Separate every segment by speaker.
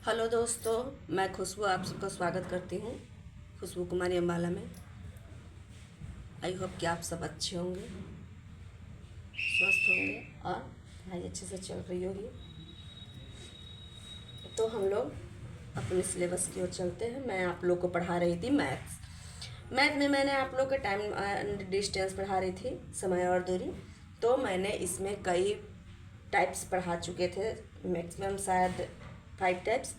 Speaker 1: Hello दोस्तों, मैं खुशबू आप सबका स्वागत करती हूँ खुशबू कुमारी अम्बाला में। आई होप कि आप सब अच्छे होंगे, स्वस्थ होंगे और पढ़ाई अच्छे से चल रही होगी। तो हम लोग अपने सिलेबस की ओर चलते हैं। मैं आप लोग को पढ़ा रही थी मैथ में मैंने आप लोग के टाइम डिस्टेंस पढ़ा रही थी, समय और दूरी। तो मैंने इसमें कई टाइप्स पढ़ा चुके थे, मैक्सिमम शायद 5 टाइप्स।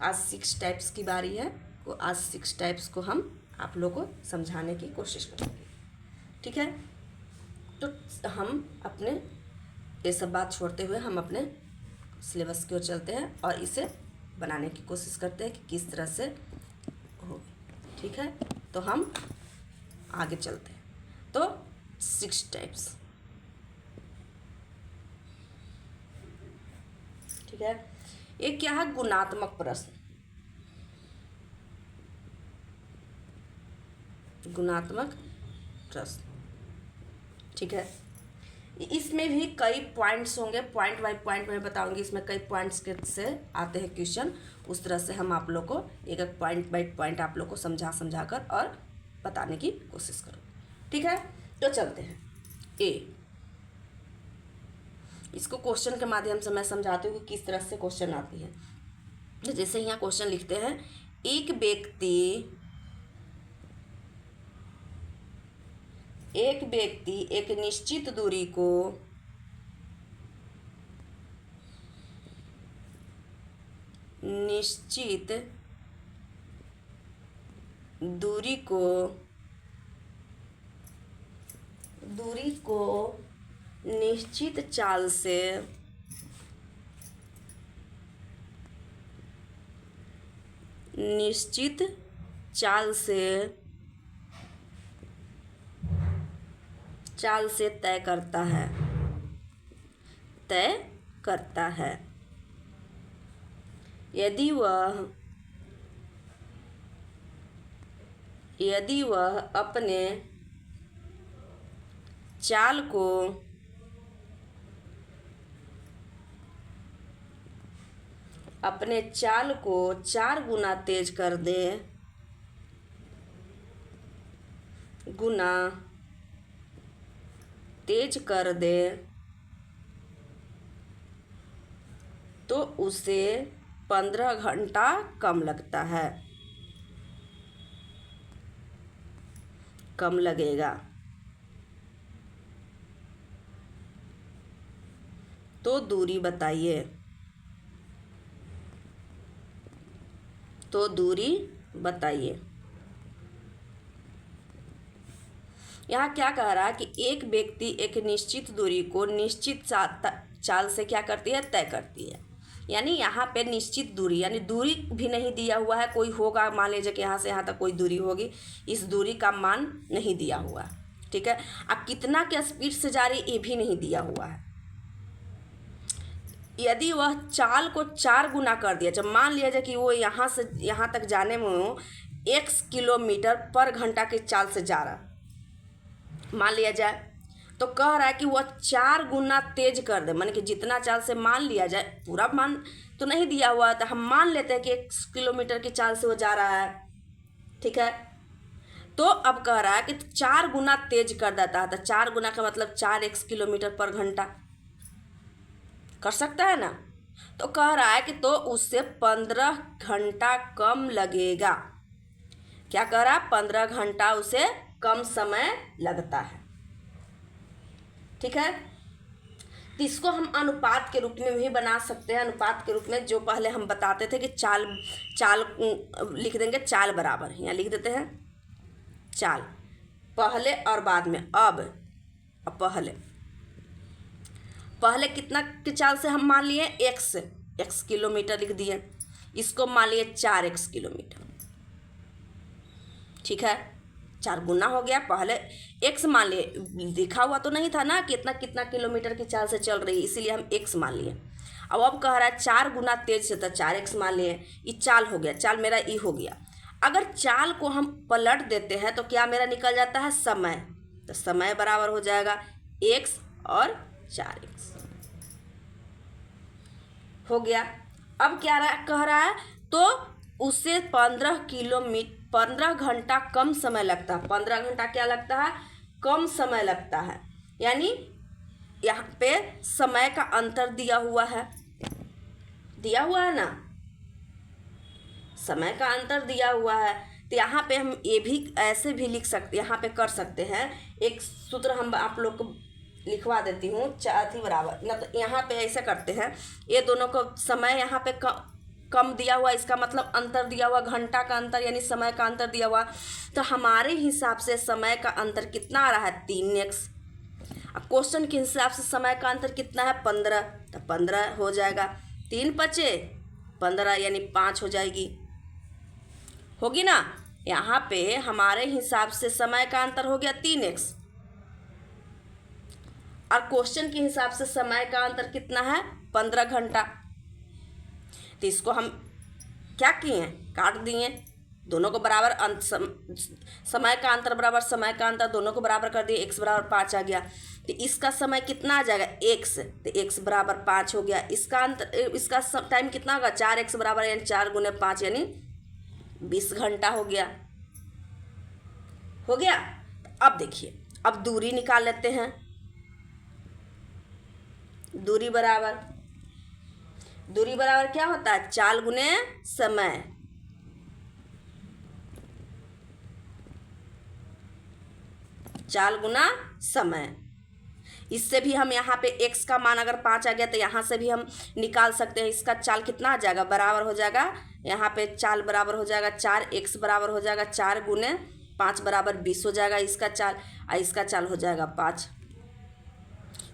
Speaker 1: आज 6 टाइप्स की बारी है। तो आज 6 टाइप्स को हम आप लोग को समझाने की कोशिश करेंगे, ठीक है। तो हम अपने ये सब बात छोड़ते हुए हम अपने सिलेबस की ओर चलते हैं और इसे बनाने की कोशिश करते हैं कि किस तरह से हो, ठीक है। तो हम आगे चलते हैं। तो 6 टाइप्स, ठीक है। एक क्या है, गुणात्मक प्रश्न। गुणात्मक प्रश्न, ठीक है। इसमें भी कई पॉइंट्स होंगे, पॉइंट बाय पॉइंट मैं बताऊंगी। इसमें कई पॉइंट्स के से आते हैं क्वेश्चन। उस तरह से हम आप लोग को एक एक पॉइंट बाय पॉइंट आप लोग को समझा कर और बताने की कोशिश करो, ठीक है। तो चलते हैं। ए, इसको क्वेश्चन के माध्यम से मैं समझाती हूँ कि किस तरह से क्वेश्चन आती है। तो जैसे यहाँ क्वेश्चन लिखते हैं, एक व्यक्ति एक निश्चित दूरी को निश्चित चाल से तय करता है। यदि वह अपने चाल को 4 गुना तेज कर दे तो उसे 15 घंटा कम लगेगा। तो दूरी बताइए। यहाँ क्या कह रहा है कि एक व्यक्ति एक निश्चित दूरी को निश्चित चाल से क्या करती है, तय करती है। यानी यहाँ पे निश्चित दूरी, यानी दूरी भी नहीं दिया हुआ है। कोई होगा, मान लीजिए कि यहाँ से यहाँ तक कोई दूरी होगी, इस दूरी का मान नहीं दिया हुआ है, ठीक है। अब कितना के स्पीड से जा रही ये भी नहीं दिया हुआ है। यदि वह चाल को 4 गुना कर दिया, जब मान लिया जाए कि वो यहाँ से यहाँ तक जाने में x किलोमीटर पर घंटा की चाल से जा रहा, मान लिया जाए, तो कह रहा है कि वह 4 गुना तेज कर दे। माने कि जितना चाल से मान लिया जाए, पूरा मान तो नहीं दिया हुआ है, तो हम मान लेते हैं कि 1 किलोमीटर की चाल से वो जा रहा है, ठीक है। तो अब कह रहा है कि 4 गुना तेज कर देता है, तो 4 गुना का मतलब 4x किलोमीटर पर घंटा कर सकता है ना। तो कह रहा है कि तो उससे 15 घंटा कम लगेगा। क्या कह रहा है, 15 घंटा उसे कम समय लगता है, ठीक है। तो इसको हम अनुपात के रूप में भी बना सकते हैं। अनुपात के रूप में जो पहले हम बताते थे कि चाल लिख देंगे, चाल बराबर, यहाँ लिख देते हैं चाल पहले और बाद में। अब पहले कितना की चाल से हम मान लिए, x किलोमीटर लिख दिए। इसको मान लिए 4x किलोमीटर, ठीक है। 4 गुना हो गया। पहले x मान लिए, लिखा हुआ तो नहीं था ना कितना किलोमीटर की चाल से चल रही है, इसीलिए हम x मान लिए। अब कह रहा है 4 गुना तेज से, तो 4x मान लिए। ये चाल हो गया, चाल मेरा ई हो गया। अगर चाल को हम पलट देते हैं तो क्या मेरा निकल जाता है, समय। तो समय बराबर हो जाएगा x और 4x हो गया। अब क्या कह रहा है, तो उससे 15 घंटा कम समय लगता है। 15 घंटा क्या लगता है, कम समय लगता है। यानी यहाँ पे समय का अंतर दिया हुआ है, ना, समय का अंतर दिया हुआ है। तो यहाँ पे हम ये भी ऐसे भी लिख सकते, यहाँ पे कर सकते हैं। एक सूत्र हम आप लोग को लिखवा देती हूँ, चार बराबर ना, तो यहाँ पे ऐसे करते हैं, ये दोनों को समय यहाँ पे कम दिया हुआ, इसका मतलब अंतर दिया हुआ, घंटा का अंतर यानी समय का अंतर दिया हुआ। तो हमारे हिसाब से समय का अंतर कितना आ रहा है, 3x। अब क्वेश्चन के हिसाब से समय का अंतर कितना है, 15, तो 15 हो जाएगा। 3 बचे 15 यानी 5 हो जाएगी, होगी ना। यहाँ पे हमारे हिसाब से समय का अंतर हो गया 3x, और क्वेश्चन के हिसाब से समय का अंतर कितना है, 15 घंटा। तो इसको हम क्या किए, काट दिए, दोनों को बराबर समय का अंतर बराबर समय का अंतर, दोनों को बराबर कर दिए, x बराबर 5 आ गया। तो इसका समय कितना आ जाएगा, x, तो x बराबर 5 हो गया। इसका अंतर, इसका टाइम कितना होगा, 4x बराबर यानी 4 गुने 5 यानी 20 घंटा हो गया। अब देखिए, अब दूरी निकाल लेते हैं। दूरी बराबर क्या होता है, चाल गुने समय। चाल गुना समय। इससे भी हम यहाँ पे x का मान अगर 5 आ गया तो यहाँ से भी हम निकाल सकते हैं। इसका चाल कितना आ जाएगा, बराबर हो जाएगा, यहाँ पे चाल बराबर हो जाएगा 4x बराबर हो जाएगा 4 गुने 5 बराबर 20 हो जाएगा इसका चाल, और इसका चाल हो जाएगा 5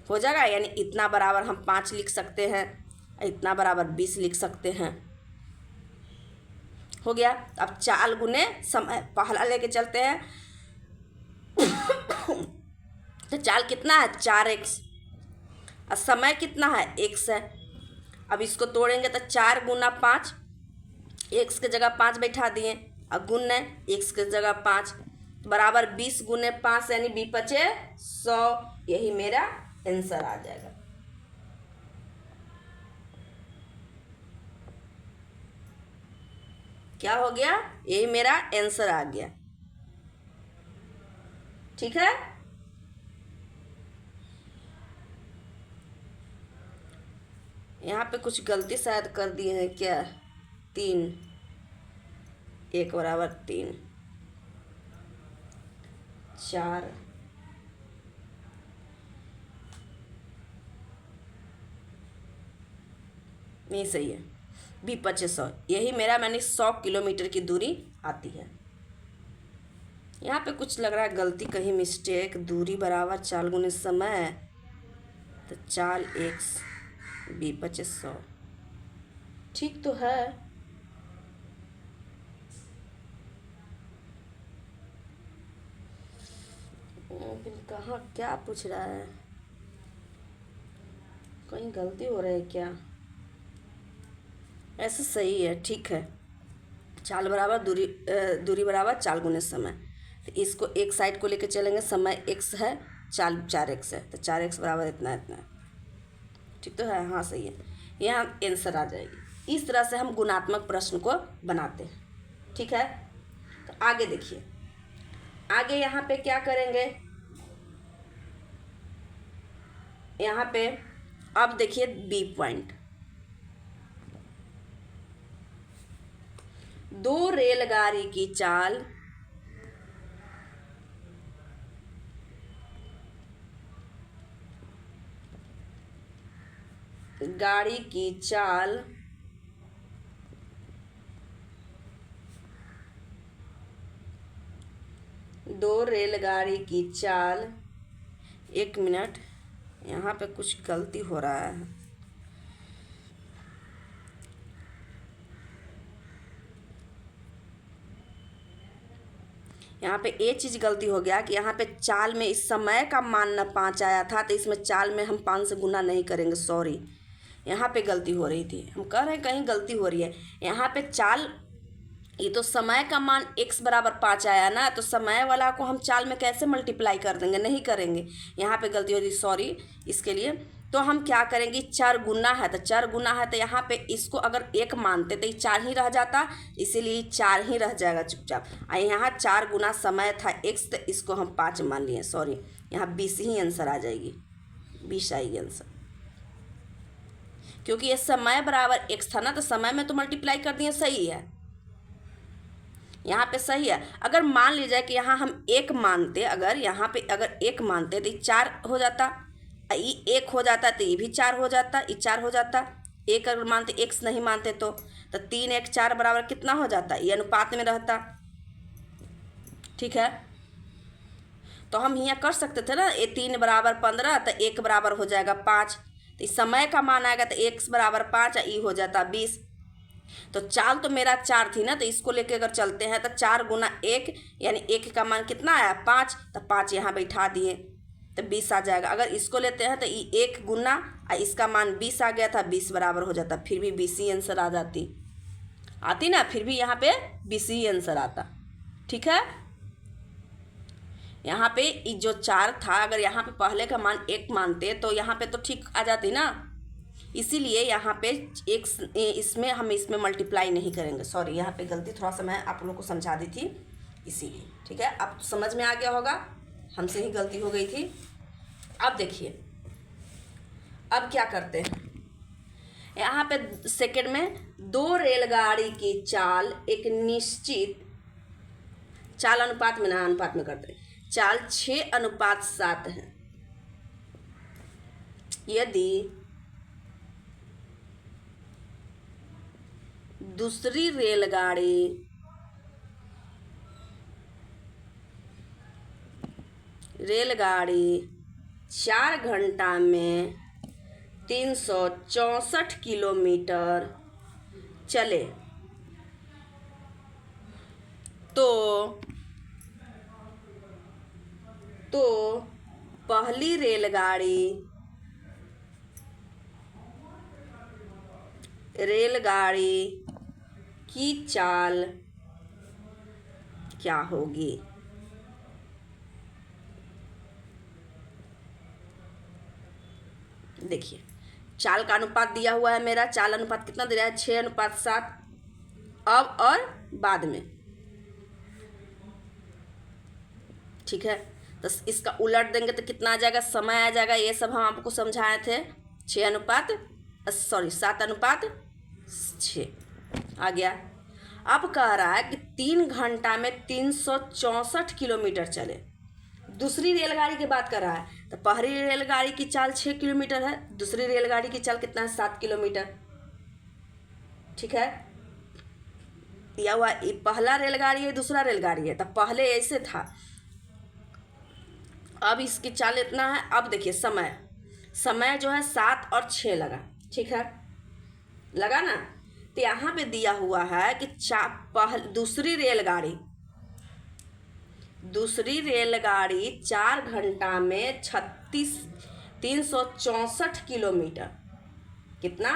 Speaker 1: हो जाएगा। यानी इतना बराबर हम 5 लिख सकते हैं, इतना बराबर 20 लिख सकते हैं। हो गया। अब चाल गुने समय पहला लेके चलते हैं। तो चाल कितना है, 4x, और समय कितना है, x है। अब इसको तोड़ेंगे तो 4 गुना 5, x के जगह 5 बैठा दिए, और गुने x के जगह 5 बराबर 20 गुने 5 यानी 20 पचे 100। यही मेरा आंसर आ जाएगा। क्या हो गया, यही मेरा आंसर आ गया। ठीक है। यहाँ पे कुछ गलती शायद कर दिए हैं क्या, 3, 1 बराबर 3, 4, नहीं सही है, 20 पचे 100, यही मेरा मैंने 100 किलोमीटर की दूरी आती है। यहाँ पे कुछ लग रहा है गलती, कहीं मिस्टेक। दूरी बराबर चाल गुने समय, तो चाल x 20 पचे 100, ठीक तो है। कहाँ क्या पूछ रहा है, कहीं गलती हो रही है क्या, ऐसा सही है, ठीक है। चाल बराबर दूरी बराबर चाल गुने समय। तो इसको एक साइड को लेकर चलेंगे, समय x है, चाल 4x है, तो 4x बराबर इतना इतना, ठीक तो है, हाँ सही है। यहाँ आंसर आ जाएगी। इस तरह से हम गुणात्मक प्रश्न को बनाते हैं। ठीक है। तो आगे देखिए, आगे यहाँ पे क्या करेंगे, यहाँ पे अब देखिए बी पॉइंट, 2 रेलगाड़ी की चाल गाड़ी की चाल 2 रेलगाड़ी की चाल, 1 मिनट, यहाँ पे कुछ गलती हो रहा है। यहाँ पे ये चीज़ गलती हो गया कि यहाँ पे चाल में इस समय का मान न 5 आया था, तो इसमें चाल में हम 5 से गुना नहीं करेंगे, सॉरी, यहाँ पे गलती हो रही थी। हम कह रहे हैं कहीं गलती हो रही है। यहाँ पे चाल, ये तो समय का मान x बराबर 5 आया ना, तो समय वाला को हम चाल में कैसे मल्टीप्लाई कर देंगे, नहीं करेंगे। यहाँ पे गलती हो रही, सॉरी इसके लिए। तो हम क्या करेंगे, 4 गुना है तो 4 गुना है तो यहाँ पे इसको अगर 1 मानते तो ये 4 ही रह जाता, इसीलिए 4 ही रह जाएगा चुपचाप। यहाँ 4 गुना समय था x, तो इसको हम 5 मान लिए, सॉरी यहाँ 20 ही आंसर आ जाएगी, 20 आएगी आंसर, क्योंकि ये समय बराबर x था ना, तो समय में तो मल्टीप्लाई कर दिए, सही है, यहाँ पे सही है। अगर मान लीजिए कि यहाँ हम 1 मानते, अगर यहाँ पे अगर 1 मानते तो 4 हो जाता, ये 1 हो जाता तो ये भी 4 हो जाता, ये 4 हो जाता। 1 अगर मानते, x नहीं मानते तो 3 1 4 बराबर कितना हो जाता, ये अनुपात में रहता, ठीक है। तो हम यहाँ कर सकते थे ना, ये 3 बराबर 15 तो 1 बराबर हो जाएगा 5, तो इस समय का मान आएगा तो x बराबर 5, ये हो जाता 20। तो चाल तो मेरा 4 थी ना, तो इसको लेके अगर चलते हैं तो 4 गुना 1 यानी 1 का मान कितना आया 5, तो 5 यहाँ बैठा दिए तो 20 आ जाएगा। अगर इसको लेते हैं तो ये 1 गुना इसका मान 20 आ गया था, 20 बराबर हो जाता, फिर भी 20 ही आंसर आ आती ना, फिर भी यहाँ पे 20 ही आंसर आता, ठीक है। यहाँ पे जो 4 था, अगर यहाँ पे पहले का मान 1 मानते तो यहाँ पे तो ठीक आ जाती ना, इसीलिए यहाँ पे इसमें हम इसमें मल्टीप्लाई नहीं करेंगे, सॉरी यहाँ पे गलती थोड़ा सा मैं आप लोगों को समझा दी थी इसीलिए, ठीक है। अब समझ में आ गया होगा, हमसे ही गलती हो गई थी। अब देखिए अब क्या करते हैं, यहाँ पे सेकंड में 2 रेलगाड़ी की चाल एक निश्चित चाल अनुपात में ना, अनुपात में करते हैं, चाल 6:7 है। यदि दूसरी रेलगाड़ी 4 घंटा में 364 किलोमीटर चले तो पहली रेलगाड़ी की चाल क्या होगी। देखिए चाल का अनुपात दिया हुआ है, मेरा चाल अनुपात कितना दे रहा है 6:7, अब और बाद में, ठीक है। तो इसका उलट देंगे तो कितना आ जाएगा, समय आ जाएगा, ये सब हम आपको समझाए थे, 7:6 आ गया। अब कह रहा है कि 3 घंटा में 364 किलोमीटर चले, दूसरी रेलगाड़ी की बात कर रहा है, तो पहली रेलगाड़ी की चाल 6 किलोमीटर है, दूसरी रेलगाड़ी की चाल कितना है 7 किलोमीटर, ठीक है। दिया हुआ ये पहला रेलगाड़ी है, दूसरा रेलगाड़ी है, तो पहले ऐसे था, अब इसकी चाल इतना है। अब देखिए समय जो है 7 और 6 लगा, ठीक है, लगा ना। तो यहाँ पे दिया हुआ है कि दूसरी रेलगाड़ी 4 घंटा में 364 किलोमीटर, कितना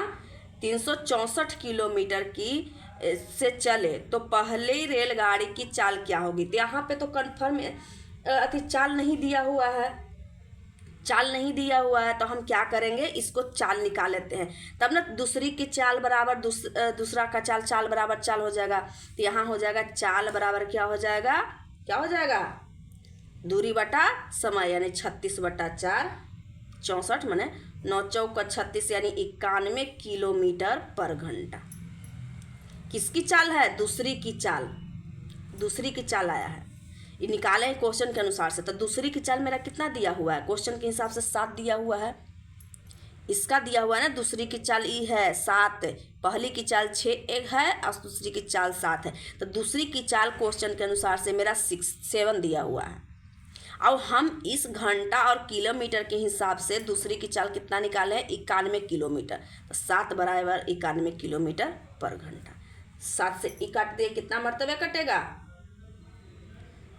Speaker 1: 364 किलोमीटर की से चले तो पहले रेलगाड़ी की चाल क्या होगी। तो यहाँ पे तो कन्फर्म चाल नहीं दिया हुआ है, तो हम क्या करेंगे, इसको चाल निकाल लेते हैं, तब ना दूसरी की चाल बराबर दूसरा का चाल बराबर चाल हो जाएगा। तो यहाँ हो जाएगा चाल बराबर क्या हो जाएगा दूरी बटा समय, यानी 36/4 64 माने 9 चौक 36 यानी 91 किलोमीटर पर घंटा। किसकी चाल है, दूसरी की चाल आया है, ये निकाले हैं क्वेश्चन के अनुसार से। तो दूसरी की चाल मेरा कितना दिया हुआ है, क्वेश्चन के हिसाब से 7 दिया हुआ है, इसका दिया हुआ है ना, दूसरी की चाल ई है 7, पहली की चाल 6 है और दूसरी की चाल 7 है। तो दूसरी की चाल क्वेश्चन के अनुसार से मेरा 7 दिया हुआ है। अब हम इस घंटा और किलोमीटर के हिसाब से दूसरी की चाल कितना निकाले हैं, 91 किलोमीटर, तो 7 बराबर 91 किलोमीटर पर घंटा। 7 से ई काट दिए, कितना मरतबे कटेगा,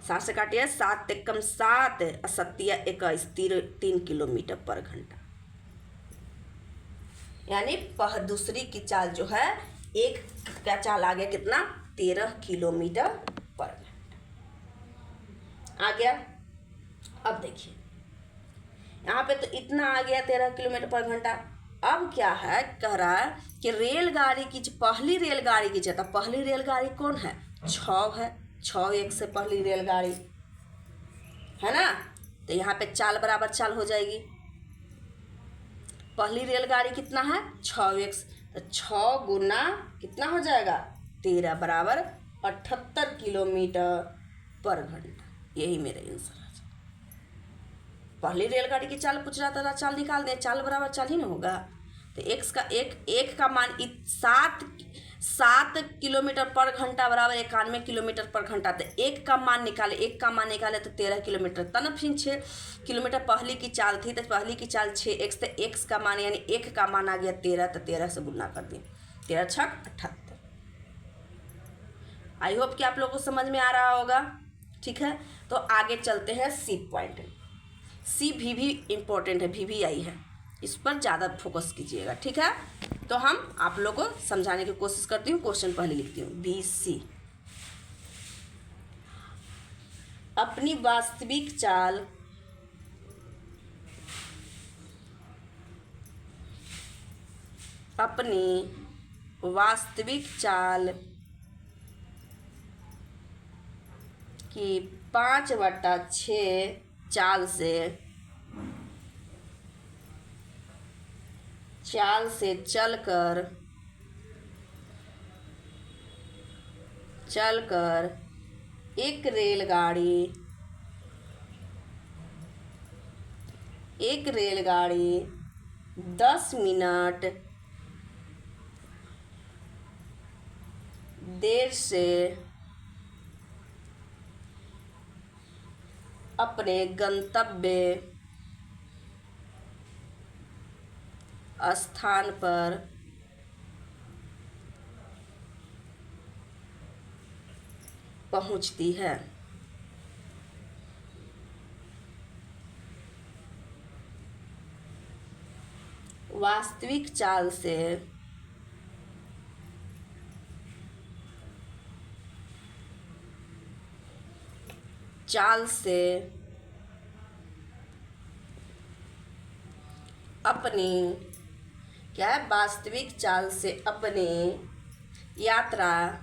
Speaker 1: 7 से काटिए, 7 एकम 7 और 7 21, 3 किलोमीटर पर घंटा, यानी दूसरी की चाल जो है एक का चाल आ गया कितना 13 किलोमीटर पर घंटा आ गया। अब देखिए यहाँ पे तो इतना आ गया 13 किलोमीटर पर घंटा। अब क्या है, कह रहा है कि रेलगाड़ी की पहली रेलगाड़ी की जगह, पहली रेलगाड़ी कौन है, 6 है, 6 एक से पहली रेलगाड़ी है ना। तो यहाँ पे चाल बराबर चाल हो जाएगी। पहली रेलगाड़ी कितना है, 6x, तो 6 गुना कितना हो जाएगा 13 बराबर 78 किलोमीटर पर घंटा। यही मेरा आंसर है। पहली रेलगाड़ी की चाल पूछ रहा था, चाल निकाल दें, चाल बराबर चाल ही ना होगा। तो एक का मान 7 किलोमीटर पर घंटा बराबर 91 किलोमीटर पर घंटा। तो एक का मान निकाले, तो 13 किलोमीटर, तब फिर 6 किलोमीटर पहली की चाल थी, तो पहली की चाल 6x, तो x का मान यानी एक का मान आ गया 13, तो 13 से गुना कर दिए, 13 छक 78। आई होप कि आप लोगों को समझ में आ रहा होगा। ठीक है, तो आगे चलते हैं सी पॉइंट। सी भी इम्पोर्टेंट है, VVI है, इस पर ज़्यादा फोकस कीजिएगा। ठीक है, तो हम आप लोगों को समझाने की कोशिश करती हूँ। क्वेश्चन पहले लिखती हूँ, BC अपनी वास्तविक चाल की 5/6 चाल से चलकर एक रेलगाड़ी 10 मिनट देर से अपने गंतव्य स्थान पर पहुंचती है। वास्तविक चाल से अपनी क्या है, वास्तविक चाल से अपनी यात्रा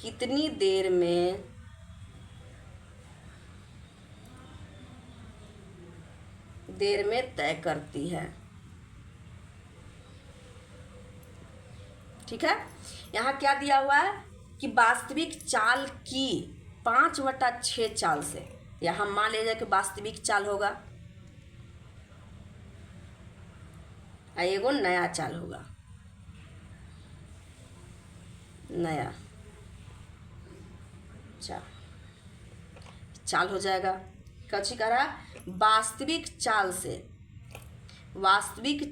Speaker 1: कितनी देर में तय करती है। ठीक है, यहाँ क्या दिया हुआ है कि वास्तविक चाल की 5/6 चाल से, यहाँ मान लीजिए कि वास्तविक चाल होगा, एगो नया चाल होगा, नया चाल हो जाएगा। कच्ची कह रहा वास्तविक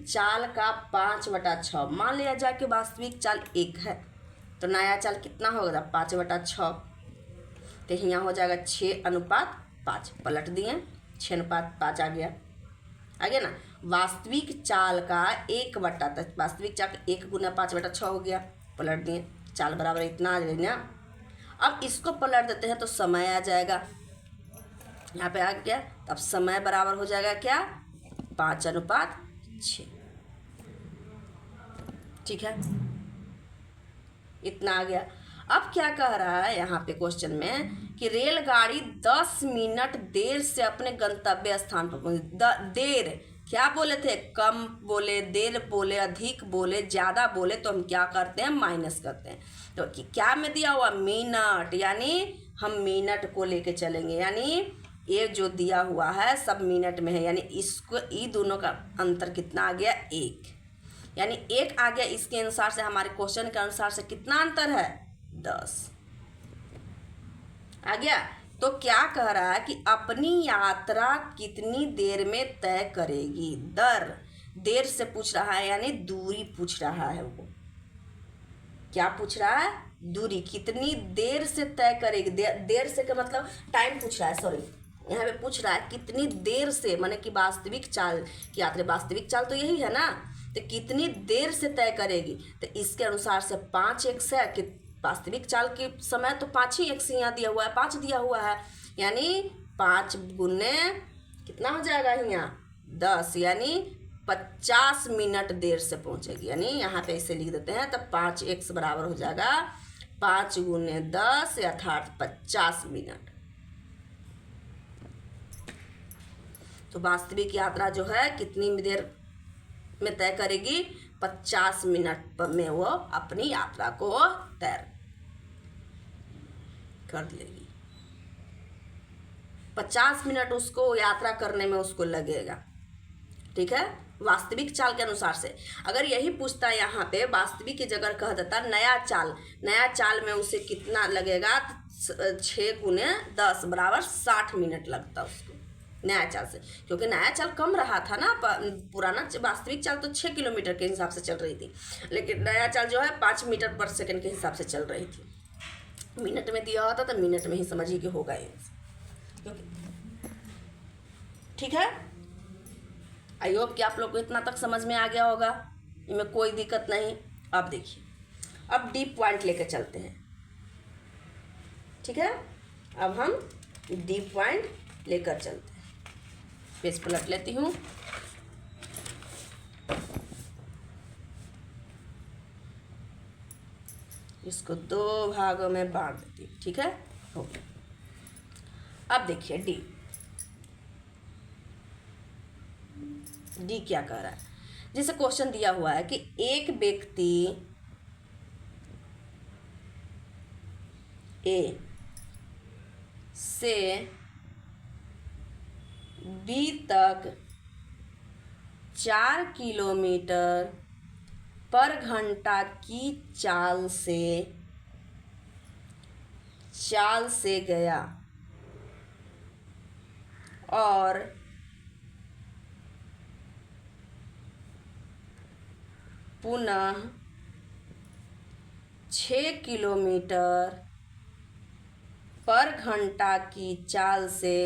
Speaker 1: चाल का 5/6, मान लिया जाए कि वास्तविक चाल 1 है, तो नया चाल कितना होगा 5/6, तो यहाँ हो जाएगा 6:5, पलट दिए 6:5 आ गया ना। वास्तविक चाल का 1/, वास्तविक चाल 1 गुना 5/6 हो गया, पलट दिए, चाल बराबर इतना आ जाएगा ना। अब इसको पलट देते हैं तो समय आ जाएगा, यहाँ पे आ गया, तब समय बराबर हो जाएगा क्या 5:6। ठीक है, इतना आ गया। अब क्या कह रहा है यहाँ पे क्वेश्चन में कि रेलगाड़ी 10 मिनट देर से अपने गंतव्य स्थान पर देर क्या बोले थे, कम बोले, देर बोले, अधिक बोले, ज़्यादा बोले, तो हम क्या करते हैं माइनस करते हैं। तो क्या में दिया हुआ मिनट, यानी हम मिनट को लेके चलेंगे, यानी ये जो दिया हुआ है सब मिनट में है, यानी इसको ये दोनों का अंतर कितना आ गया 1, यानी 1 आ गया। इसके अनुसार से हमारे क्वेश्चन के अनुसार से कितना अंतर है 10 आ गया। तो क्या कह रहा है कि अपनी यात्रा कितनी देर में तय करेगी, देर से पूछ रहा है, यानी दूरी पूछ रहा है। वो क्या पूछ रहा है, दूरी कितनी देर से तय करेगी, देर से का मतलब टाइम पूछ रहा है, सॉरी, यहाँ पे पूछ रहा है कितनी देर से, माने कि वास्तविक चाल की यात्रा, वास्तविक चाल तो यही है ना, तो कितनी देर से तय करेगी। तो इसके अनुसार से 5x है कि वास्तविक चाल के समय तो 5 ही x यहाँ दिया हुआ है, 5 दिया हुआ है, यानी 5 गुने कितना हो जाएगा यहाँ 10, यानी 50 मिनट देर से पहुँचेगी। यानी यहाँ पे ऐसे लिख देते हैं, तब 5x बराबर हो जाएगा 5 गुने 10 अर्थात 50 मिनट। तो वास्तविक यात्रा जो है कितनी देर में तय करेगी, 50 मिनट में वो अपनी यात्रा को तय कर लेगी। 50 मिनट उसको यात्रा करने में उसको लगेगा। ठीक है, वास्तविक चाल के अनुसार से। अगर यही पूछता यहाँ पे वास्तविक की जगह कह देता नया चाल में उसे कितना लगेगा, 6 गुने 10 बराबर 60 मिनट लगता उसको नया चाल से, क्योंकि नया चाल कम रहा था ना। पुराना वास्तविक चाल तो 6 किलोमीटर के हिसाब से चल रही थी, लेकिन नया चाल जो है 5 मीटर पर सेकंड के हिसाब से चल रही थी। मिनट में दिया होता तो मिनट में ही समझिए कि होगा ये। ठीक है, आई होप कि आप लोग को इतना तक समझ में आ गया होगा, इनमें कोई दिक्कत नहीं। अब देखिए, अब डीप पॉइंट लेकर चलते हैं। ठीक है, अब हम डीप पॉइंट लेकर चलते हैं। पेज पलट लेती हूँ। इसको 2 भागों में बांट देती हूँ। ठीक है, हो गया। अब देखिए डी क्या कह रहा है। जैसे क्वेश्चन दिया हुआ है कि एक व्यक्ति ए से बी तक 4 किलोमीटर पर घंटा की चाल से गया और पुनः 6 किलोमीटर पर घंटा की चाल से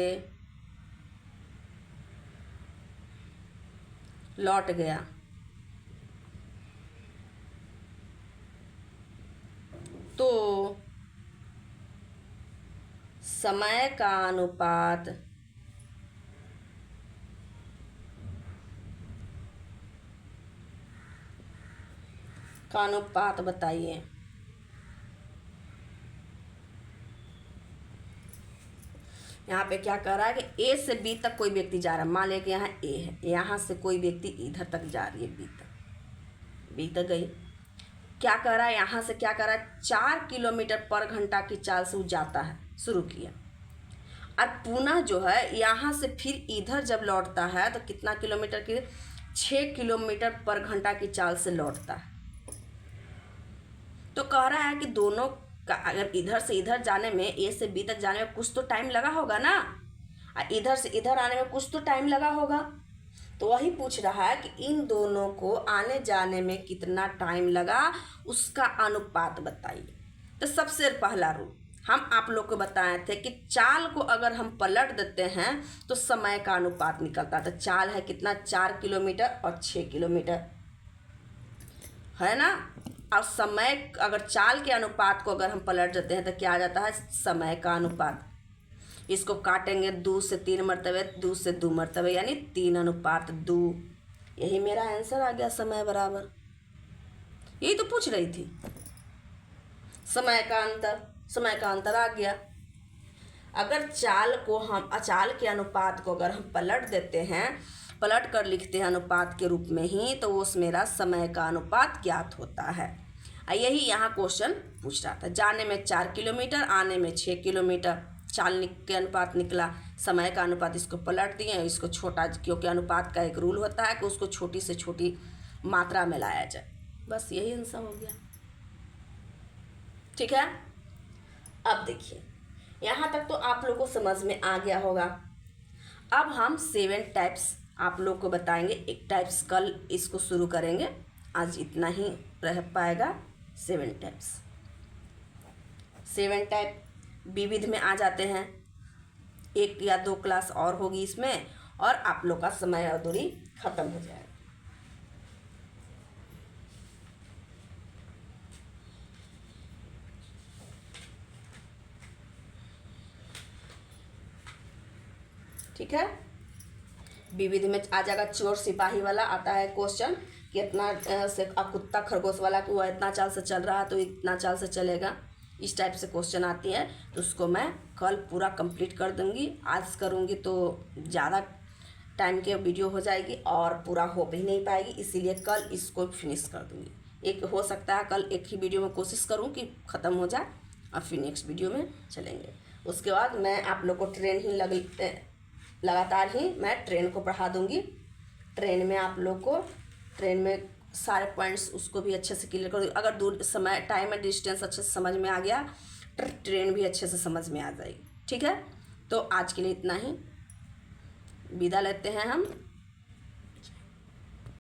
Speaker 1: लौट गया, तो समय का अनुपात बताइए। यहाँ पे क्या कह रहा है कि ए से बी तक कोई व्यक्ति जा रहा है। मान लिया कि यहाँ ए है, यहाँ से कोई व्यक्ति इधर तक जा रही है, बी तक गई। क्या कह रहा है, यहाँ से क्या कह रहा है, 4 किलोमीटर पर घंटा की चाल से वो जाता है, शुरू किया। और पुनः जो है यहाँ से फिर इधर जब लौटता है तो कितना किलोमीटर की, 6 किलोमीटर पर घंटा की चाल से लौटता है। तो कह रहा है कि दोनों का अगर इधर से इधर जाने में, ए से बी तक जाने में कुछ तो टाइम लगा होगा ना, और इधर से इधर आने में कुछ तो टाइम लगा होगा। तो वही पूछ रहा है कि इन दोनों को आने जाने में कितना टाइम लगा, उसका अनुपात बताइए। तो सबसे पहला रूल हम आप लोग को बताए थे कि चाल को अगर हम पलट देते हैं तो समय का अनुपात निकलता। तो चाल है कितना, 4 किलोमीटर और 6 किलोमीटर है ना। और समय, अगर चाल के अनुपात को अगर हम पलट देते हैं तो क्या आ जाता है, समय का अनुपात। इसको काटेंगे 2 से 3 मरतबे, 2 से 2 मरतबे, यानी 3:2। यही मेरा आंसर आ गया, समय बराबर। यही तो पूछ रही थी, समय का अंतर आ गया। अगर चाल के अनुपात को अगर हम पलट देते हैं, पलट कर लिखते हैं अनुपात के रूप में ही, तो वो मेरा समय का अनुपात ज्ञात होता है। यही यहाँ क्वेश्चन पूछ रहा था। जाने में 4 किलोमीटर, आने में 6 किलोमीटर चाल के अनुपात निकला। समय का अनुपात इसको पलट दिए, इसको छोटा, क्योंकि अनुपात का एक रूल होता है कि उसको छोटी से छोटी मात्रा में लाया जाए। बस यही आंसर हो गया। ठीक है, अब देखिए यहाँ तक तो आप लोग को समझ में आ गया होगा। अब हम 7 टाइप्स आप लोग को बताएंगे। एक टाइप्स कल इसको शुरू करेंगे, आज इतना ही रह पाएगा। 7 टाइप्स, 7 टाइप विविध में आ जाते हैं। 1 या 2 क्लास और होगी इसमें, और आप लोग का समय और दूरी खत्म हो जाएगा। ठीक है। विविध में आ जाएगा चोर सिपाही वाला, आता है क्वेश्चन कि इतना से कुत्ता खरगोश वाला कि वह इतना चाल से चल रहा है तो इतना चाल से चलेगा, इस टाइप से क्वेश्चन आती है। तो उसको मैं कल पूरा कंप्लीट कर दूंगी। आज करूंगी तो ज़्यादा टाइम की वीडियो हो जाएगी और पूरा हो भी नहीं पाएगी, इसीलिए कल इसको फिनिश कर दूंगी। एक हो सकता है कल एक ही वीडियो में कोशिश करूं कि ख़त्म हो जाए और फिर नेक्स्ट वीडियो में चलेंगे। उसके बाद मैं आप लोग को ट्रेन ही लगातार ही मैं ट्रेन को पढ़ा दूंगी। ट्रेन में आप लोग को ट्रेन में सारे पॉइंट्स उसको भी अच्छे से क्लियर कर दूँगी। अगर दूर समय टाइम एंड डिस्टेंस अच्छे से समझ में आ गया ट्रेन भी अच्छे से समझ में आ जाएगी। ठीक है, तो आज के लिए इतना ही, विदा लेते हैं हम।